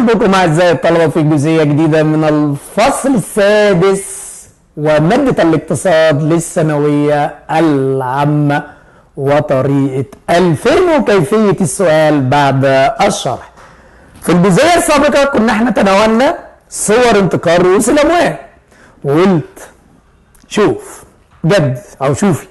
بكم أعزائي الطلبة في جزئية جديدة من الفصل السادس ومادة الاقتصاد للثانوية العامة وطريقة الفهم وكيفية السؤال بعد الشرح. في الجزئية السابقة كنا احنا تناولنا صور انتقال رؤوس الأموال، وقلت شوف جد أو شوفي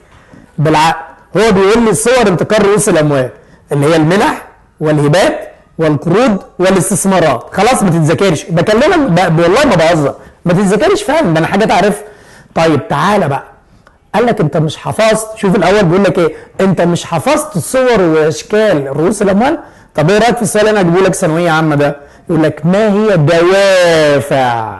بالعقل، هو بيقول لي صور انتقال رؤوس الأموال اللي هي المنح والهبات والقروض والاستثمارات. خلاص ما تتذاكرش، بكلمك والله ما بهزر، ما تتذاكرش فعلا، ده انا حاجه تعرفها. طيب تعالى بقى، قال لك انت مش حفظت، شوف الاول بيقول لك ايه، انت مش حفظت صور واشكال رؤوس الاموال. طب ايه رايك في السؤال اللي انا هجيبه لك ثانويه عامه ده؟ يقول لك ما هي دوافع،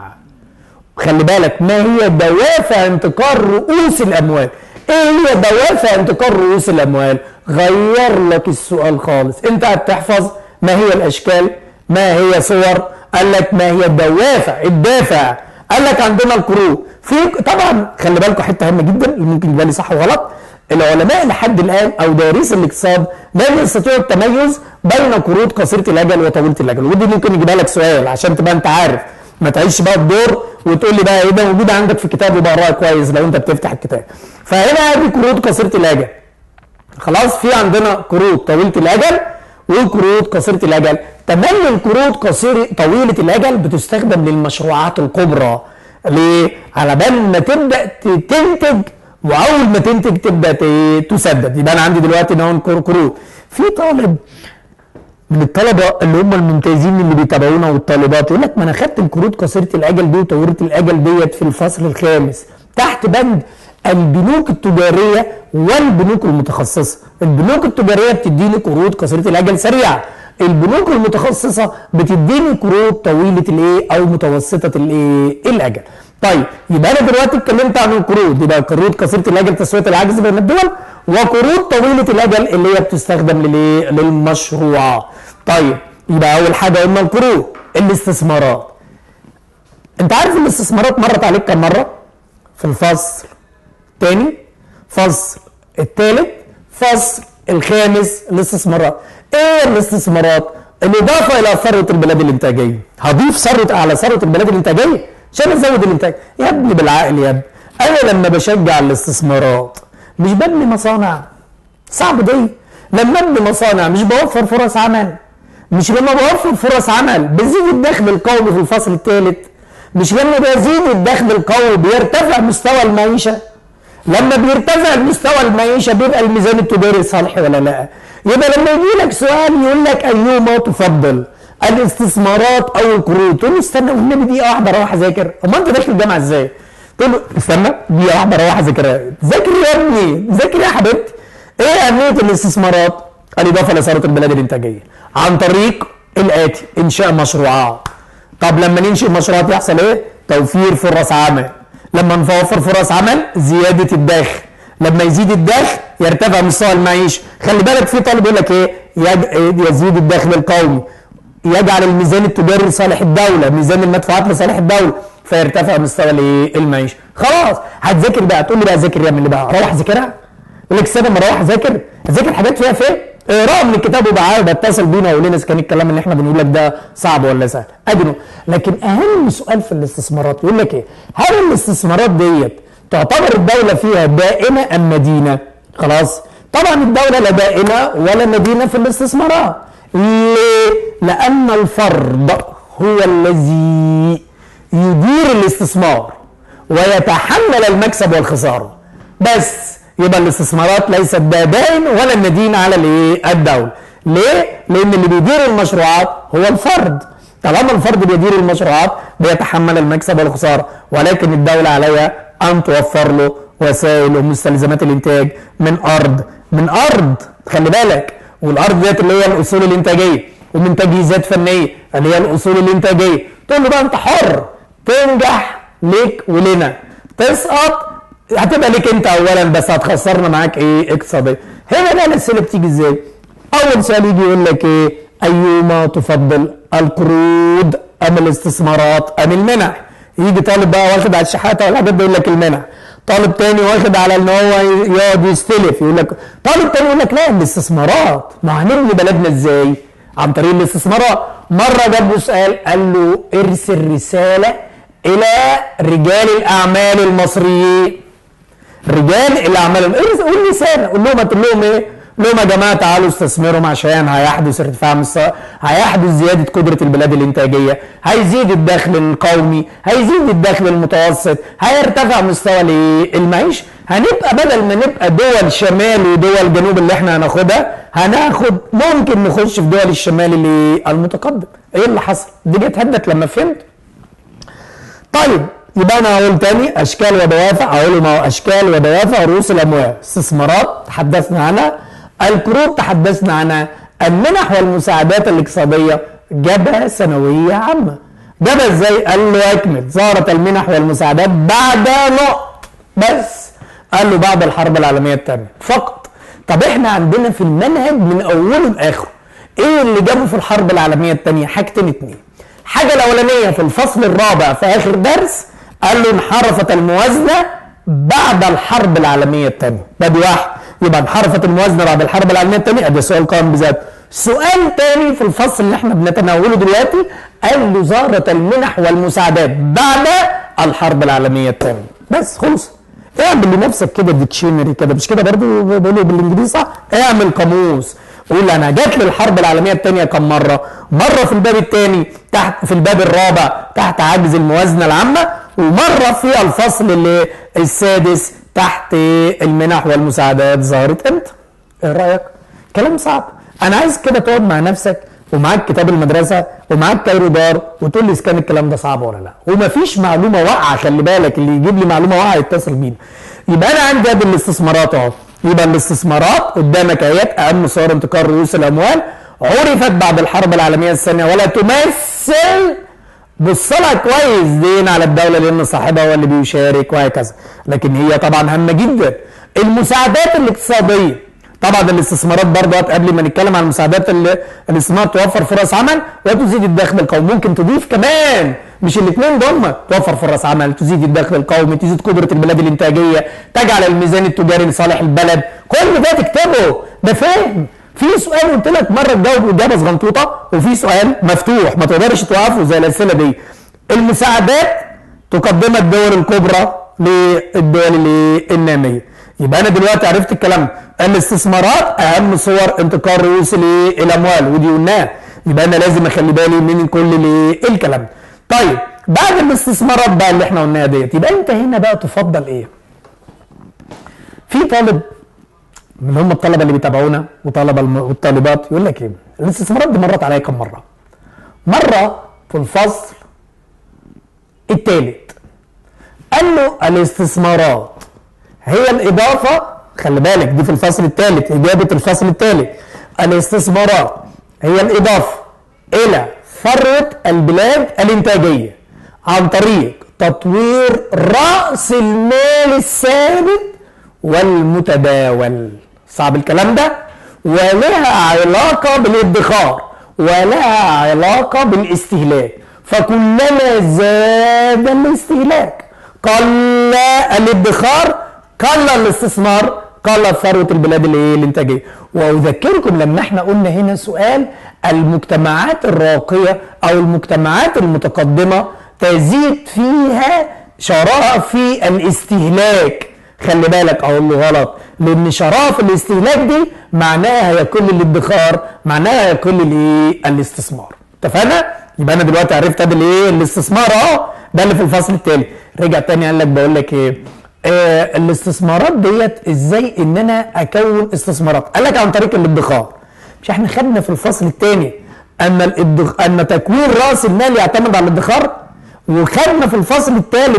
خلي بالك، ما هي دوافع انتقال رؤوس الاموال؟ ايه هي دوافع انتقال رؤوس الاموال؟ غير لك السؤال خالص، انت هتحفظ ما هي الاشكال، ما هي صور، قال لك ما هي الدوافع، الدافع، قال لك عندنا القروض. في طبعا خلي بالكم حته هامه جدا اللي ممكن يبقى لي صح وغلط، العلماء لحد الان او دارس الاقتصاد لم يستطيعوا التميز بين قروض قصيره الاجل وطويله الاجل، ودي ممكن يجيبها لك سؤال عشان تبقى انت عارف، ما تعيش بقى الدور وتقول لي بقى ايه ده موجود عندك في الكتاب وبقراها كويس لو انت بتفتح الكتاب. فهنا دي قروض قصيره الاجل. خلاص في عندنا قروض طويله الاجل وقروض قصيره الاجل. تملي القروض طويله الاجل بتستخدم للمشروعات الكبرى. ليه؟ على بال ما تبدا تنتج، واول ما تنتج تبدا تسدد. يبقى انا عندي دلوقتي نوع قروض. في طالب من الطلبه اللي هم الممتازين اللي بيتابعونا والطالبات يقول لك ما انا خدت القروض قصيره الاجل دي وطويله الاجل ديت في الفصل الخامس تحت بند البنوك التجاريه والبنوك المتخصصه. البنوك التجاريه بتديني قروض قصيره الاجل سريعه، البنوك المتخصصه بتديني قروض طويله الايه او متوسطه الايه الاجل. طيب يبقى انا دلوقتي اتكلمت عن القروض، يبقى قروض قصيره الاجل تسويه العجز بين الدول، وقروض طويله الاجل اللي هي بتستخدم للايه للمشروعات. طيب يبقى اول حاجه قلنا القروض. الاستثمارات، انت عارف الاستثمارات مرت عليك كم مره في الفصل الثاني، فصل الثالث، فصل الخامس. الاستثمارات ايه؟ الاستثمارات الاضافه الى ثروه البلاد الانتاجيه. هضيف ثروه على ثروه البلاد الانتاجيه عشان ازود الانتاج. يا ابني بالعقل يا ابني، انا لما بشجع الاستثمارات مش ببني مصانع، صعب دي. لما ابني مصانع مش بوفر فرص عمل، مش لما بوفر فرص عمل بزيد الدخل القومي في الفصل الثالث، مش لما بزيد الدخل القومي بيرتفع مستوى المعيشه. لما بيرتفع مستوى المعيشه بيبقى الميزان التجاري صالح ولا لا؟ يبقى لما يجي لك سؤال يقول لك ايهما تفضل الاستثمارات او القروض، تقول له استنى والنبي دقيقه واحده اروح اذاكر. امال انت داخل الجامعه ازاي؟ تقول له استنى دقيقه واحده اروح اذاكرها. ذاكر يا ابني، ذاكر يا حبيبتي. ايه اهميه الاستثمارات؟ الاضافه لثروه البلاد الانتاجيه عن طريق الاتي: انشاء مشروعات. طب لما ننشئ مشروعات يحصل ايه؟ توفير فرص عمل. لما نوفر فرص عمل زياده الدخل، لما يزيد الدخل يرتفع مستوى المعيشه. خلي بالك في طالب يقول لك ايه؟ يزيد الدخل القومي، يجعل الميزان التجاري لصالح الدوله، ميزان المدفوعات لصالح الدوله، فيرتفع مستوى المعيشه. خلاص هتذاكر بقى، تقول لي بقى ذاكر يعمل ايه بقى؟ اروح اذاكرها؟ يقول لك استنى ما اروح اذاكر حاجات فيها فين؟ اقراها من الكتاب وبقى بتصل بينا وقول لنا اذا كان الكلام اللي احنا بنقول لك ده صعب ولا سهل. ادنو. لكن اهم سؤال في الاستثمارات يقول لك ايه؟ هل الاستثمارات ديت تعتبر الدوله فيها دائمه ام مدينه؟ خلاص؟ طبعا الدوله لا دائمه ولا مدينه في الاستثمارات. ليه؟ لان الفرد هو الذي يدير الاستثمار ويتحمل المكسب والخساره. بس يبقى الاستثمارات ليست دائم ولا مدينه على الدوله. ليه؟ لان اللي بيدير المشروعات هو الفرد. طالما الفرد بيدير المشروعات بيتحمل المكسب والخساره، ولكن الدوله عليها ان توفر له وسائل ومستلزمات الانتاج من ارض خلي بالك، والارض ديت اللي هي الاصول الانتاجيه، ومن تجهيزات فنيه اللي هي الاصول الانتاجيه. تقول له بقى انت حر، تنجح ليك ولنا، تسقط هتبقى ليك انت اولا بس هتخسرنا معاك ايه اقتصاديا. هنا بقى الاسئله بتيجي ازاي؟ اول سؤال يجي يقول لك ايه؟ ايهما تفضل القروض ام الاستثمارات ام المنح؟ يجي طالب بقى واخد على الشحاته ولا حاجات يقول لك المنح، طالب تاني واخد على ان هو يقعد يستلف يقول لك، طالب تاني يقول لك لا الاستثمارات. ما هنبني بلدنا ازاي؟ عن طريق الاستثمارات. مرة جاب له سؤال قال له ارسل رسالة إلى رجال الأعمال المصريين. رجال الأعمال قول رسالة، قول لهم هتقول لهم إيه؟ قول لهم يا جماعة تعالوا استثمروا عشان هيحدث ارتفاع هيحدث زيادة قدرة البلاد الإنتاجية، هيزيد الدخل القومي، هيزيد الدخل المتوسط، هيرتفع مستوى المعيشة، هنبقى بدل ما نبقى دول شمال ودول جنوب اللي احنا هناخدها، هناخد ممكن نخش في دول الشمال المتقدم. ايه اللي حصل؟ الدنيا اتهدت لما فهمت. طيب يبقى انا هقول تاني اشكال ودوافع، هقول ما هو اشكال ودوافع رؤوس الاموال. استثمارات تحدثنا عنها، القروض تحدثنا عنها، المنح والمساعدات الاقتصاديه جابها ثانويه عامه. جابها ازاي؟ قال له اكمل. ظهرت المنح والمساعدات بعد نقط بس، قال له بعد الحرب العالميه الثانيه فقط. طب احنا عندنا في المنهج من اوله لاخره ايه اللي جابه في الحرب العالميه الثانيه؟ حاجتين اتنين. حاجه الاولانيه في الفصل الرابع في اخر درس قال له انحرفت الموازنه بعد الحرب العالميه الثانيه. ده دي واحد، يبقى انحرفت الموازنه بعد الحرب العالميه الثانيه، ده سؤال قائم بذاته. سؤال تاني في الفصل اللي احنا بنتناوله دلوقتي قال له ظهرت المنح والمساعدات بعد الحرب العالميه الثانيه. بس خلص. اعمل لنفسك كده ديكشنري كده، مش كده برضه بقوله بالانجليزي صح؟ اعمل قاموس، قول انا جات لي الحرب العالميه الثانيه كم مره؟ مره في الباب الثاني تحت، في الباب الرابع تحت عجز الموازنه العامه، ومره في الفصل السادس تحت المنح والمساعدات ظهرت امتى؟ ايه رايك؟ كلام صعب. انا عايز كده تقعد مع نفسك ومعاك كتاب المدرسه ومعاك كايرو دار وتقول لي اذا كان الكلام ده صعب ولا لا، ومفيش معلومه واقعه. خلي بالك اللي يجيب لي معلومه واقعه يتصل بينا. يبقى انا عندي ادي الاستثمارات اهو. يبقى الاستثمارات قدامك اهيت اهم صور انتقال رؤوس الاموال، عرفت بعد الحرب العالميه الثانيه ولا تمثل، بص لها كويس دين على الدوله لان صاحبها هو اللي بيشارك وهكذا، لكن هي طبعا هامه جدا. المساعدات الاقتصاديه، طبعا الاستثمارات برضه قبل ما نتكلم عن المساعدات الاستثمار توفر فرص عمل وتزيد الدخل القومي، ممكن تضيف كمان مش الاثنين دول، توفر فرص عمل، تزيد الدخل القومي، تزيد قدره البلاد الانتاجيه، تجعل الميزان التجاري لصالح البلد، كل ده تكتبه، ده فاهم. في سؤال قلت لك مره تجاوب اجابه صغنطوطه، وفي سؤال مفتوح ما تقدرش توقفه زي الاسئله دي. المساعدات تقدمها الدول الكبرى للدول الناميه. يبقى انا دلوقتي عرفت الكلام. الاستثمارات اهم صور انتقال رؤوس الاموال ودي قلناها، يبقى انا لازم اخلي بالي من كل الكلام. طيب بعد الاستثمارات بقى اللي احنا قلناها ديت، يبقى انت هنا بقى تفضل ايه؟ في طالب من هم الطلبه اللي بيتابعونا وطلبه والطالبات يقول لك ايه؟ الاستثمارات دي مرت عليا كم مره؟ مره في الفصل الثالث قال له الاستثمارات هي الإضافة، خلي بالك دي في الفصل الثالث، إجابة الفصل الثالث، الاستثمارات هي الإضافة إلى ثروة البلاد الإنتاجية عن طريق تطوير رأس المال الثابت والمتداول. صعب الكلام ده؟ ولها علاقة بالادخار ولها علاقة بالاستهلاك، فكلما زاد الاستهلاك قل الادخار قل الاستثمار قل ثروه البلاد الانتاجيه. واذكركم لما احنا قلنا هنا سؤال المجتمعات الراقيه او المجتمعات المتقدمه تزيد فيها شراهه في الاستهلاك، خلي بالك اقول له غلط، لان شراهه في الاستهلاك دي معناها هي كل الادخار، معناها هي كل الاستثمار. اتفقنا؟ يبقى انا دلوقتي عرفت ادي الاستثمار اهو، ده اللي في الفصل الثالث. رجع تاني قال لك بقول لك ايه؟ الاستثمارات ديت ازاي ان انا اكون استثمارات؟ قال لك عن طريق الادخار. مش احنا خدنا في الفصل الثاني ان تكوين راس المال يعتمد على الادخار؟ وخدنا في الفصل الثاني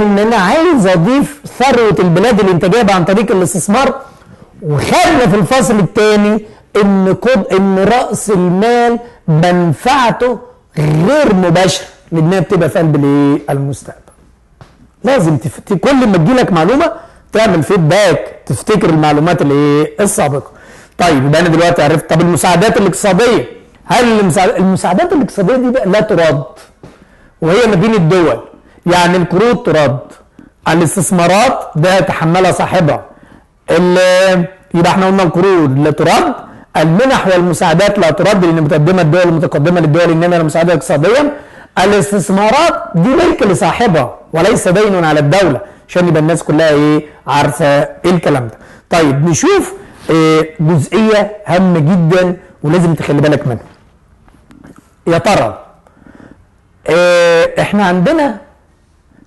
ان انا عايز اضيف ثروه البلاد الانتاجيه عن طريق الاستثمار. وخدنا في الفصل الثاني ان راس المال منفعته غير مباشره لانها بتبقى في قلب المستقبل. لازم كل ما تجيلك معلومه تعمل فيدباك، تفتكر المعلومات السابقه. طيب يبقى انا دلوقتي عرفت. طب المساعدات الاقتصاديه، هل المساعدات الاقتصاديه دي بقى لا ترد وهي ما بين الدول؟ يعني القروض ترد، الاستثمارات ده يتحملها صاحبها. يبقى احنا قلنا القروض لا ترد، المنح والمساعدات لا ترد لان بتقدمها الدول المتقدمه للدول الناميه للمساعده اقتصاديا. الاستثمارات دي ملك لصاحبها وليس دين على الدوله، عشان يبقى الناس كلها ايه عارفه الكلام ده. طيب نشوف جزئيه هامه جدا ولازم تخلي بالك منها. يا ترى احنا عندنا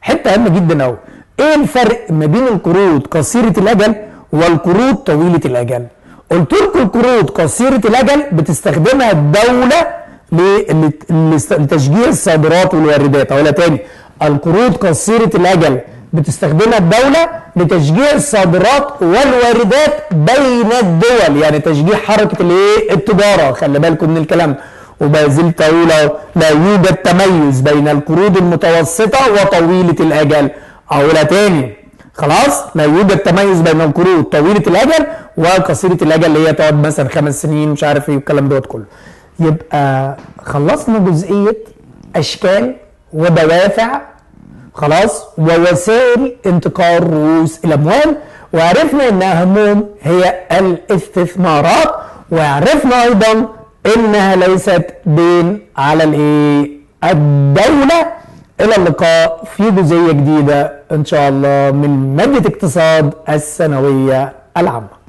حته هامه جدا قوي، ايه الفرق ما بين القروض قصيره الاجل والقروض طويله الاجل؟ قلت لكم القروض قصيره الاجل بتستخدمها الدوله لتشجيع الصادرات والواردات. اقولها تاني، القروض قصيره الاجل بتستخدمها الدوله لتشجيع الصادرات والواردات بين الدول، يعني تشجيع حركه الايه التجاره. خلي بالكم من الكلام. وما زلت اقول لا يوجد تميز بين القروض المتوسطه وطويله الاجل. اقولها تاني خلاص، لا يوجد تميز بين القروض طويله الاجل وقصيره الاجل اللي هي تقعد مثلا 5 سنين مش عارف ايه والكلام دوت كله. يبقى خلصنا جزئيه اشكال ودوافع خلاص ووسائل انتقال رؤوس الاموال، وعرفنا ان اهمهم هي الاستثمارات، وعرفنا ايضا انها ليست دين على الايه الدوله. الى اللقاء في جزئيه جديده ان شاء الله من ماده اقتصاد الثانويه العامه.